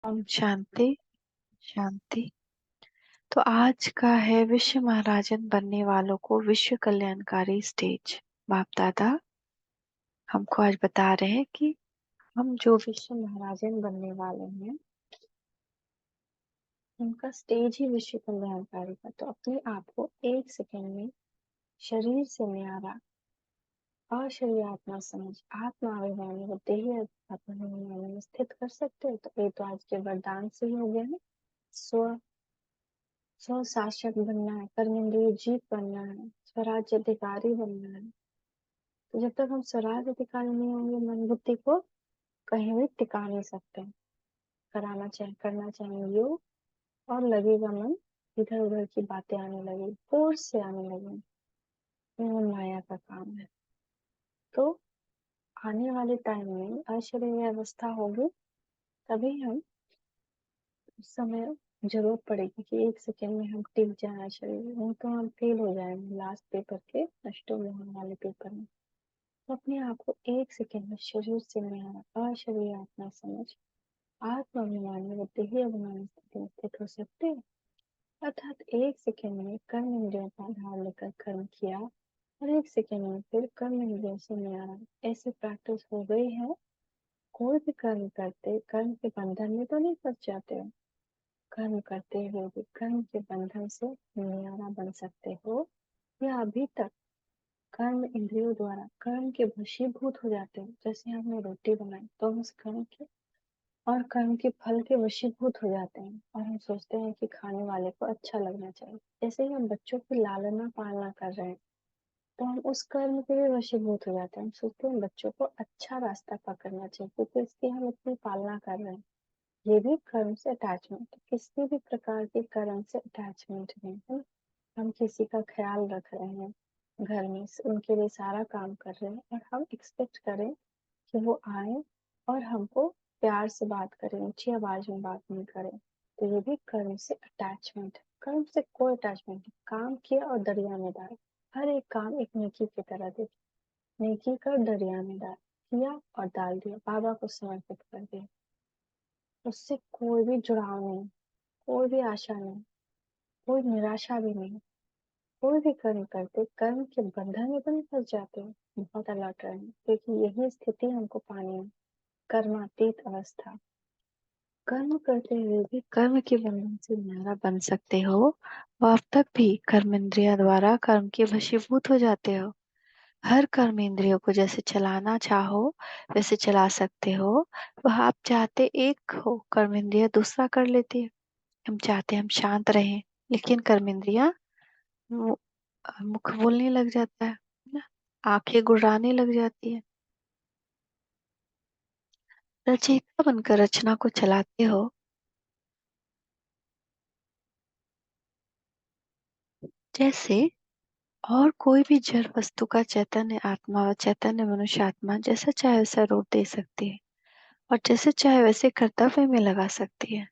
ओम शांति शांति। तो आज का है विश्व महाराजन बनने वालों को विश्व कल्याणकारी स्टेज। बाप दादा हमको आज बता रहे हैं कि हम जो विश्व महाराजन बनने वाले हैं उनका स्टेज ही विश्व कल्याणकारी का। तो अपने आप को एक सेकंड में शरीर से न्यारा अशरीर आत्मा समझ आत्मा अभिमानी व देही अभिमानी में स्थित कर सकते हो। तो ये तो आज के वरदान से ही हो गया ना। स्व स्व शासक बनना है, कर्मेंद्रिय जीत बनना है, स्वराज्य अधिकारी बनना है। तो जब तक हम स्वराज्य अधिकारी नहीं होंगे मन बुद्धि को कहीं भी टिका नहीं सकते। करना चाहेंगे योग और लगेगा मन इधर उधर की बातें आने लगी, फोर्स से आने लगी। वो माया का काम है। तो आने वाले टाइम में अशरीर अवस्था होगी, तभी हम उस समय जरूरत पड़ेगी कि एक सेकेंड में हम टिक जाए शरीर, नहीं तो हम फेल हो जाएंगे लास्ट पेपर के अष्टमोहन वाले पेपर में। तो अपने आप को एक सेकेंड में शरीर से न्यारा अशरीर आत्मा समझ आत्माभिमानी व देही अभिमानी स्थिति में स्थित हो सकते हैं। अर्थात एक सेकेंड में कर्म इंद्रियों का आधार लेकर कर्म किया और एक सेकेंड में फिर कर्म इंद्रियों से न्यारा। ऐसी प्रैक्टिस हो गई है। कोई भी कर्म करते कर्म के बंधन में तो नहीं फंस जाते हो। कर्म करते हुए भी कर्म के बंधन से न्यारा बन सकते हो, या अभी तक कर्म इंद्रियों द्वारा कर्म के वशीभूत हो जाते हो। जैसे हमने रोटी बनाई तो हम उस कर्म के और कर्म के फल के वशीभूत हो जाते हैं और हम सोचते हैं कि खाने वाले को अच्छा लगना चाहिए। जैसे ही हम बच्चों की लालना पालना कर रहे हैं तो हम उस कर्म के भी वशीभूत हो जाते हैं। हम सोचते हैं बच्चों को अच्छा रास्ता पकड़ना चाहिए क्योंकि इसकी हम इतनी पालना कर रहे हैं। ये भी कर्म से अटैचमेंट, किसी भी प्रकार के कर्म से अटैचमेंट नहीं है। हम किसी का ख्याल रख रहे हैं घर में, उनके लिए सारा काम कर रहे हैं और हम एक्सपेक्ट करें कि वो आए और हमको प्यार से बात करें, ऊंची आवाज में बात नहीं करें। तो ये भी कर्म से अटैचमेंट है। कर्म से कोई अटैचमेंट नहीं। काम किया और दरिया में डाल। हर एक काम एक नेकी की तरह देखिए। नेकी कर दरिया में डाल, किया और डाल दिया, बाबा को समर्पित कर दिया। उससे कोई भी जुड़ाव नहीं, कोई भी आशा नहीं, कोई निराशा भी नहीं। कोई भी कर्म करते कर्म के बंधन में तो नहीं फंस जाते हो। बहुत अलर्ट रहे, क्योंकि यही स्थिति हमको पानी है। कर्मातीत अवस्था। कर्म करते हुए भी कर्म के बंधन से न्यारा बन सकते हो, और अब तक भी कर्म इंद्रिया द्वारा कर्म के वशीभूत हो जाते हो। हर कर्म इंद्रियों को जैसे चलाना चाहो वैसे चला सकते हो। वह आप चाहते एक हो, कर्म इंद्रिया दूसरा कर लेती है। हम चाहते हम शांत रहें, लेकिन कर्म इंद्रिया मुख बोलने लग जाता है ना, आंखें गुर्राने लग जाती है। रचयिता बनकर रचना को चलाते हो। जैसे और कोई भी जड़ वस्तु का चैतन्य आत्मा व चैतन्य मनुष्य आत्मा जैसा चाहे वैसा रूप दे सकती है और जैसे चाहे वैसे कर्तव्य में लगा सकती है,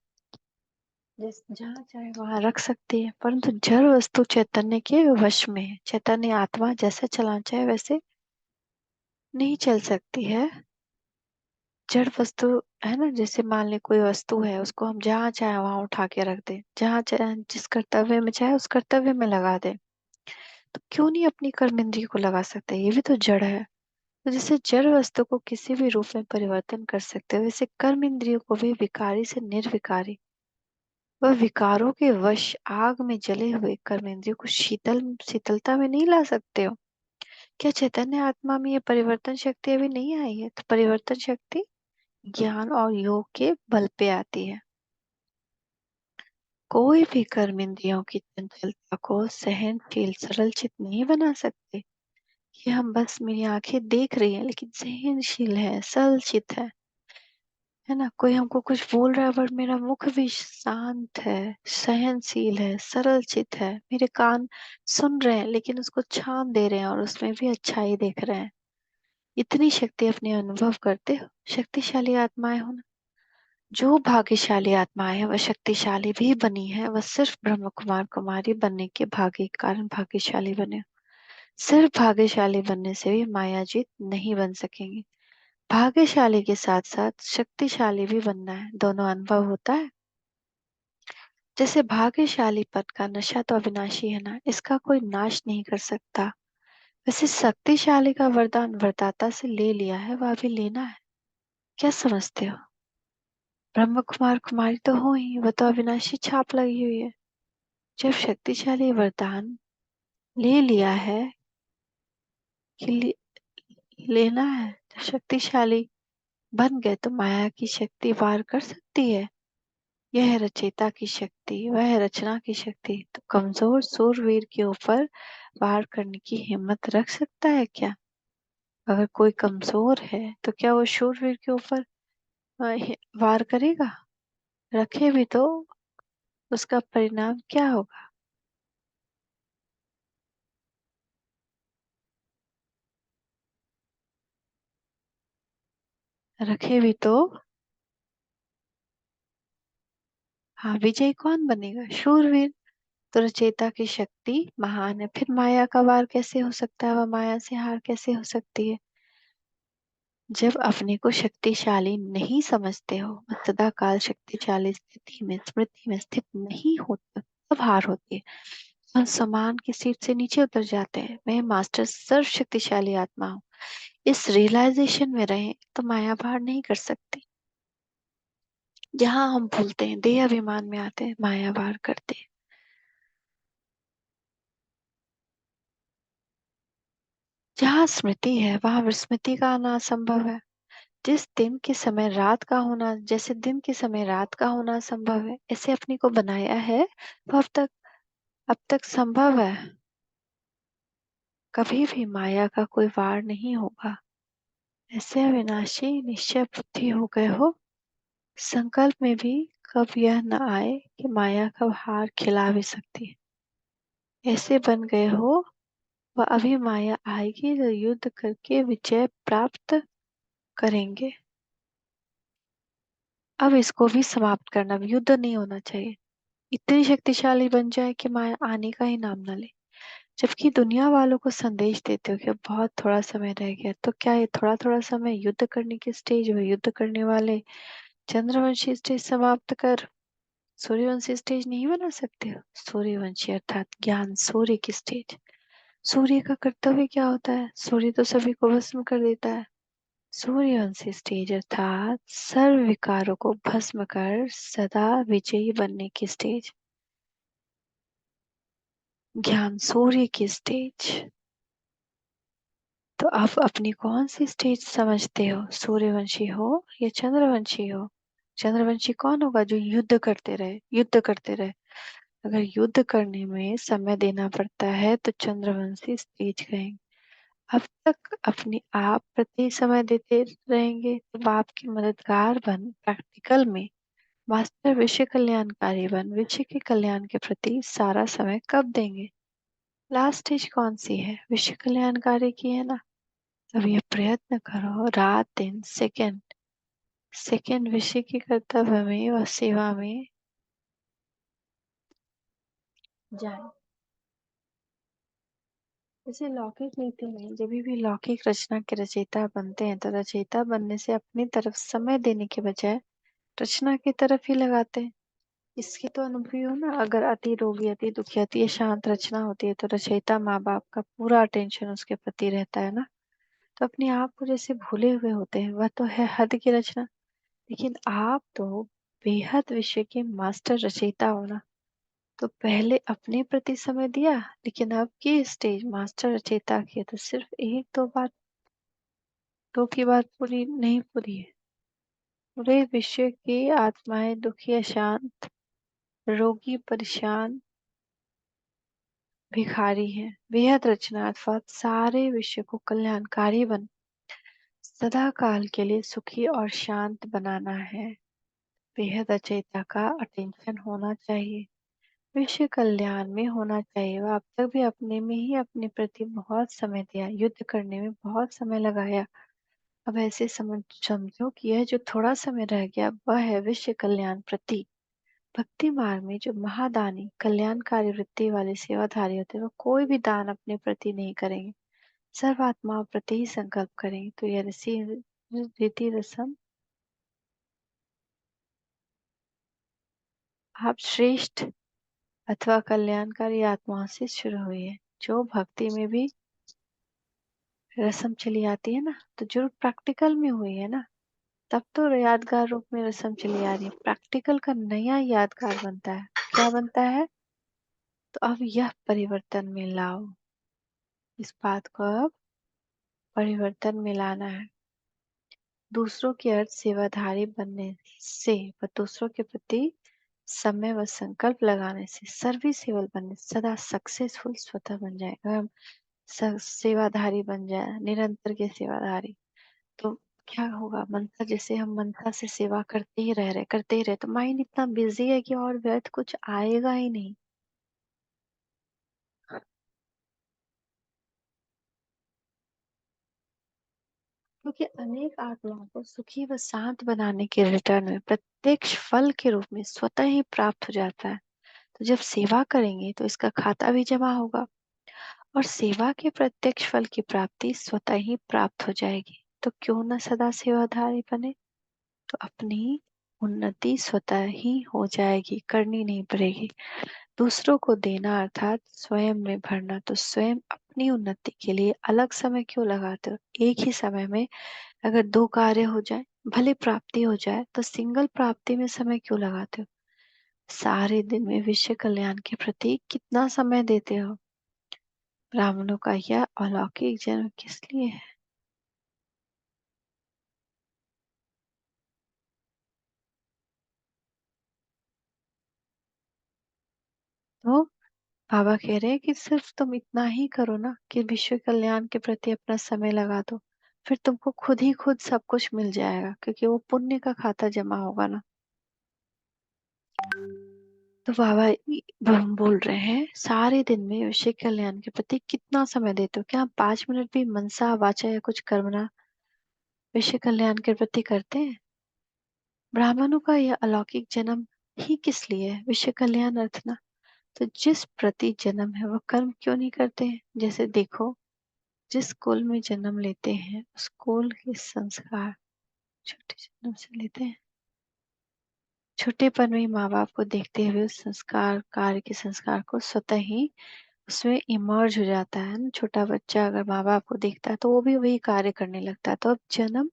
जिस जहाँ चाहे वहां रख सकती है। परंतु जड़ वस्तु चैतन्य के वश में है। चैतन्य आत्मा जैसे चलाना चाहे वैसे नहीं चल सकती है। जड़ वस्तु है ना, जैसे मान ले कोई वस्तु है, उसको हम जहाँ चाहे वहां उठा के रख दे, जहाँ चाहे जिस कर्तव्य में चाहे उस कर्तव्य में लगा दे। तो क्यों नहीं अपनी कर्म इंद्रिय को लगा सकते? ये भी तो जड़ है। तो जैसे जड़ वस्तु को किसी भी रूप में परिवर्तन कर सकते हो, वैसे कर्म इंद्रियों को भी विकारी से निर्विकारी व विकारों के वश आग में जले हुए कर्म इंद्रियों को शीतलता में नहीं ला सकते हो। क्या चैतन्य आत्मा में ये परिवर्तन शक्ति अभी नहीं आई है? तो परिवर्तन शक्ति ज्ञान और योग के बल पे आती है। कोई भी कर्म इंद्रियों की चंचलता को सहनशील सरल चित नहीं बना सकते। कि हम बस मेरी आंखें देख रही है लेकिन सहनशील है, सरल चित है ना। कोई हमको कुछ बोल रहा है बट मेरा मुख भी शांत है, सहनशील है, सरल चित है। मेरे कान सुन रहे हैं लेकिन उसको छान दे रहे हैं और उसमें भी अच्छाई देख रहे हैं। इतनी शक्ति अपने अनुभव करते हो, शक्तिशाली आत्माएं हो ना। जो भाग्यशाली आत्माएं है वह शक्तिशाली भी बनी है। वह सिर्फ ब्रह्म कुमार कुमारी बनने के भाग्य के कारण भाग्यशाली बने। सिर्फ भाग्यशाली बनने से भी माया जीत नहीं बन सकेंगे। भाग्यशाली के साथ साथ शक्तिशाली भी बनना है, दोनों अनुभव होता है। जैसे भाग्यशाली पद का नशा तो अविनाशी है ना, इसका कोई नाश नहीं कर सकता। वैसे शक्तिशाली का वरदान वरदाता से ले लिया है, वह भी लेना है। क्या समझते हो? ब्रह्म कुमार कुमारी तो हो ही, वह तो अविनाशी छाप लगी हुई है। जब शक्तिशाली वरदान ले लिया है कि लेना है, जब शक्तिशाली बन गए तो माया की शक्ति वार कर सकती है। यह रचयिता की शक्ति, वह रचना की शक्ति, तो कमजोर सूरवीर के ऊपर वार करने की हिम्मत रख सकता है क्या? अगर कोई कमजोर है तो क्या वो शूरवीर के ऊपर वार करेगा? रखे भी तो उसका परिणाम क्या होगा? रखे भी तो हाँ, विजयी कौन बनेगा? शूरवीर। तो रचयिता की शक्ति महान है, फिर माया का वार कैसे हो सकता है? वह माया से हार कैसे हो सकती है? जब अपने को शक्तिशाली नहीं समझते हो, सदा काल शक्तिशाली स्थिति में स्मृति में स्थित नहीं होता, तब हार होती है। हम समान की सीट से नीचे उतर जाते हैं। मैं मास्टर सर्व शक्तिशाली आत्मा हूँ, इस रियलाइजेशन में रहे तो माया भार नहीं कर सकती। जहाँ हम भूलते हैं, देह अभिमान में आते हैं, माया भार करते हैं। जहाँ स्मृति है वहां विस्मृति का आना असंभव है। जिस दिन के समय रात का होना, जैसे दिन के समय रात का होना संभव है, ऐसे अपने को बनाया है वो अब तक संभव है। कभी भी माया का कोई वार नहीं होगा। ऐसे अविनाशी निश्चय बुद्धि हो गए हो, संकल्प में भी कब यह न आए कि माया कब हार खिला भी सकती है। ऐसे बन गए हो, वह अभी माया आएगी तो युद्ध करके विजय प्राप्त करेंगे। अब इसको भी समाप्त करना, अब युद्ध नहीं होना चाहिए। इतनी शक्तिशाली बन जाए कि माया आने का ही नाम न ले। जबकि दुनिया वालों को संदेश देते हो कि अब बहुत थोड़ा समय रह गया, तो क्या ये थोड़ा थोड़ा समय युद्ध करने की स्टेज में युद्ध करने वाले चंद्रवंशी स्टेज समाप्त कर सूर्यवंशी स्टेज नहीं बना सकते हो? सूर्यवंशी अर्थात ज्ञान सूर्य की स्टेज। सूर्य का कर्तव्य क्या होता है? सूर्य तो सभी को भस्म कर देता है। सूर्यवंशी स्टेज अर्थात सर्व विकारों को भस्म कर सदा विजयी बनने की स्टेज। ज्ञान सूर्य की स्टेज। तो आप अपनी कौन सी स्टेज समझते हो? सूर्यवंशी हो या चंद्रवंशी हो? चंद्रवंशी कौन होगा? जो युद्ध करते रहे, युद्ध करते रहे। अगर युद्ध करने में समय देना पड़ता है तो चंद्रवंशी स्टेज कहेंगे। अब तक अपने आप प्रति समय देते रहेंगे तो आपकी मददगार बन, प्रैक्टिकल में मास्टर विश्व कल्याणकारी बन, विश्व के कल्याण के प्रति सारा समय कब देंगे? लास्ट स्टेज कौन सी है? विश्व कल्याणकारी की है ना। अब ये प्रयत्न करो, रात दिन सेकंड सेकंड विषय के कर्तव्य में व सेवा में जाए। जैसे लौकिक नीति में जब भी लौकिक रचना के रचयिता बनते हैं तो रचयिता बनने से अपनी तरफ समय देने के बजाय रचना की तरफ ही लगाते हैं। इसकी तो अनुभवी हो ना, अगर अति रोगी, अति दुखी, अति शांत रचना होती है तो रचयिता माँ बाप का पूरा अटेंशन उसके प्रति रहता है ना। तो अपने आप को जैसे भूले हुए होते हैं, वह तो है हद की रचना। लेकिन आप तो बेहद विषय के मास्टर रचयिता हो ना। तो पहले अपने प्रति समय दिया, लेकिन अब की स्टेज मास्टर रचयिता की है तो सिर्फ एक दो बात, दो की बात पूरी नहीं, पूरी है। पूरे विश्व की आत्माएं दुखी, अशांत, रोगी, परेशान, भिखारी हैं। बेहद रचना अर्थात सारे विश्व को कल्याणकारी बन सदा काल के लिए सुखी और शांत बनाना है। बेहद रचयिता का अटेंशन होना चाहिए, विश्व कल्याण में होना चाहिए। वह अब तक भी अपने में ही अपने प्रति बहुत समय दिया, युद्ध करने में बहुत समय लगाया। अब ऐसे समझो कि यह जो थोड़ा समय रह गया वह है विश्व कल्याण प्रति। भक्ति मार्ग में जो महादानी कल्याणकारी वृत्ति वाले सेवाधारी होते हैं, वो कोई भी दान अपने प्रति नहीं करेंगे, सर्व आत्माओं प्रति ही संकल्प करेंगे। तो यह ऋषि रीति रसम आप श्रेष्ठ अथवा कल्याणकारी आत्माओं से शुरू हुई है। जो भक्ति में भी रसम चली आती है ना, तो जो प्रैक्टिकल में हुई है ना, तब तो यादगार रूप में रसम चली आ रही है। प्रैक्टिकल का नया यादगार बनता है। क्या बनता है? तो अब यह परिवर्तन में लाओ। इस बात को अब परिवर्तन में लाना है। दूसरों के अर्थ सेवाधारी बनने से व दूसरों के प्रति समय व संकल्प लगाने से सर्विसेबल बनने, सदा सक्सेसफुल स्वतः बन जाए। अगर हम सेवाधारी बन जाए, निरंतर के सेवाधारी, तो क्या होगा? मनसा, जैसे हम मनसा से सेवा करते ही रहे तो माइंड इतना बिजी है कि और व्यर्थ कुछ आएगा ही नहीं। क्योंकि अनेक आत्माओं को सुखी व शांत बनाने के रिटर्न में प्रत्यक्ष फल के रूप में स्वतः ही प्राप्त हो जाता है। तो जब सेवा करेंगे तो इसका खाता भी जमा होगा और सेवा के प्रत्यक्ष फल की प्राप्ति स्वतः ही प्राप्त हो जाएगी। तो क्यों न सदा सेवाधारी बने। तो अपनी उन्नति स्वतः ही हो जाएगी, करनी नहीं पड़ेगी। दूसरों को देना अर्थात स्वयं में भरना। तो स्वयं अपनी उन्नति के लिए अलग समय क्यों लगाते हो? एक ही समय में अगर दो कार्य हो जाए, भले प्राप्ति हो जाए, तो सिंगल प्राप्ति में समय क्यों लगाते हो? सारे दिन में विश्व कल्याण के प्रति कितना समय देते हो? ब्राह्मणों का यह अलौकिक जन्म किस लिए है? तो बाबा कह रहे हैं कि सिर्फ तुम इतना ही करो ना कि विश्व कल्याण के प्रति अपना समय लगा दो, फिर तुमको खुद ही खुद सब कुछ मिल जाएगा, क्योंकि वो पुण्य का खाता जमा होगा ना। तो बाबा बोल रहे हैं, सारे दिन में विश्व कल्याण के प्रति कितना समय देते हो? क्या आप 5 मिनट भी मनसा वाचा या कुछ कर्मणा विश्व कल्याण के प्रति करते हैं? ब्राह्मणों का यह अलौकिक जन्म ही किस लिए है? विश्व कल्याण अर्थ ना। तो जिस प्रति जन्म है वो कर्म क्यों नहीं करते हैं? जैसे देखो, जिस कुल में जन्म लेते हैं उस कुल के संस्कार छोटे जन्म से लेते हैं। छोटेपन में माँ बाप को देखते हुए उस संस्कार, कार्य के संस्कार को स्वतः ही उसमें इमर्ज हो जाता है ना। छोटा बच्चा अगर माँ बाप को देखता है तो वो भी वही कार्य करने लगता है। तो अब जन्म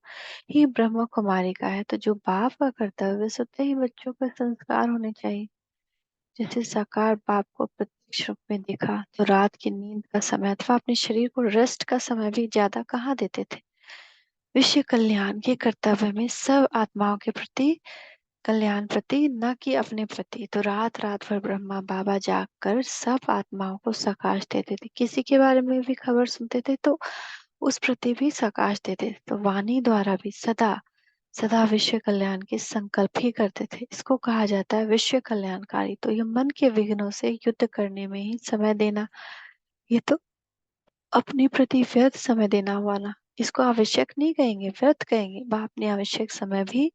ही ब्रह्म कुमारी का है, तो जो बाप का कर्तव्य स्वतः ही बच्चों का संस्कार होने चाहिए। जैसे साकार बाप को प्रत्यक्ष रूप में देखा तो रात की नींद का समय अथवा अपने शरीर को रेस्ट का समय भी ज्यादा कहाँ देते थे। विश्व कल्याण के कर्तव्य में सब आत्माओं के प्रति कल्याण प्रति, न कि अपने प्रति। तो रात रात भर ब्रह्मा बाबा जागकर सब आत्माओं को सकाश देते थे। किसी के बारे में भी खबर सुनते थे तो उस प्रति भी सकाश देते थे। तो वाणी द्वारा भी सदा सदा विश्व कल्याण के संकल्प ही करते थे। इसको कहा जाता है विश्व कल्याणकारी। तो ये मन के विघ्नों से युद्ध करने में ही समय देना, ये तो अपने प्रति व्यर्थ समय देना हुआ ना। इसको आवश्यक नहीं कहेंगे, व्यर्थ कहेंगे। बाप ने आवश्यक समय भी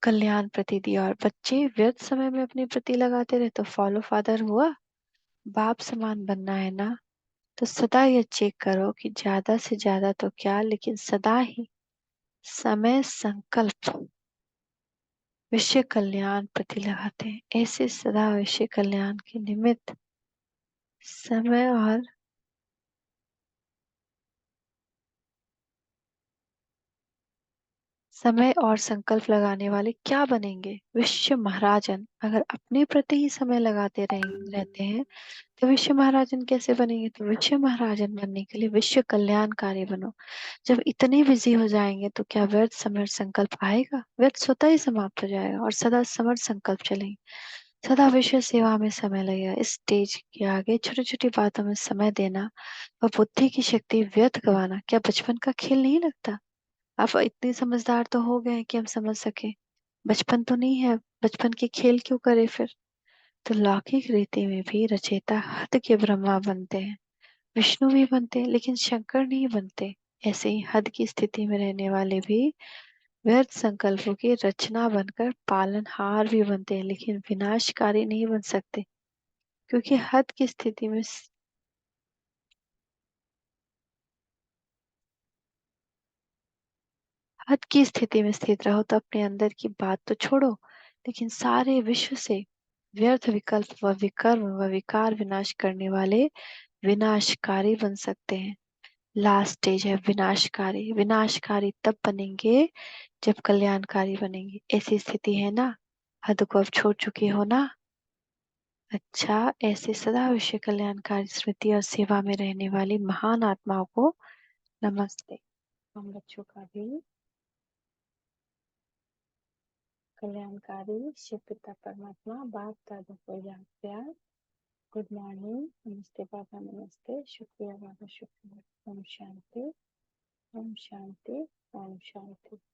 कल्याण प्रति दिया और बच्चे व्यर्थ समय में अपने प्रति लगाते रहे तो फॉलो फादर हुआ। बाप समान बनना है ना, तो सदा ये चेक करो कि ज्यादा से ज्यादा तो क्या, लेकिन सदा ही समय संकल्प विश्व कल्याण प्रति लगाते हैं। ऐसे सदा विश्व कल्याण के निमित्त समय और संकल्प लगाने वाले क्या बनेंगे? विश्व महाराजन। अगर अपने प्रति ही समय लगाते रहते हैं तो विश्व महाराजन कैसे बनेंगे? तो विश्व महाराजन बनने के लिए विश्व कल्याणकारी बनो। जब इतने बिजी हो जाएंगे तो क्या व्यर्थ समर संकल्प आएगा? व्यर्थ स्वतः ही समाप्त हो जाएगा और सदा समर संकल्प चलेंगे। सदा विश्व सेवा में समय लगेगा। इस स्टेज के आगे छोटी छोटी बातों में समय देना और बुद्धि की शक्ति व्यर्थ गवाना क्या बचपन का खेल नहीं लगता? आप इतने समझदार तो हो गए कि हम समझ सके। बचपन तो नहीं है, बचपन के खेल क्यों करे फिर? तो लौकिक रीति में भी रचयिता हद के ब्रह्मा बनते हैं, विष्णु भी बनते हैं, लेकिन शंकर नहीं बनते। ऐसे ही हद की स्थिति में रहने वाले भी व्यर्थ संकल्पों की रचना बनकर पालनहार भी बनते हैं, लेकिन विनाशकारी नहीं बन सकते। क्योंकि हद की स्थिति में हद की स्थिति में स्थित रहो तो अपने अंदर की बात तो छोड़ो, लेकिन सारे विश्व से व्यर्थ विकल्प व विकर्म व विकार विनाश करने वाले विनाशकारी बन सकते हैं। लास्ट स्टेज है विनाशकारी। विनाशकारी तब बनेंगे जब कल्याणकारी बनेंगे। ऐसी स्थिति है ना, हद को अब छोड़ चुके हो ना। अच्छा, ऐसे सदा विश्व कल्याणकारी स्मृति और सेवा में रहने वाली महान आत्माओं को नमस्ते। हम बच्चों का भी कल्याणकारी शिव पिता परमात्मा बाप दादा को याद प्यार। गुड मॉर्निंग, नमस्ते पापा, नमस्ते, शुक्रिया बाबा, शुक्रिया। ओम शांति, ओम शांति, ओम शांति।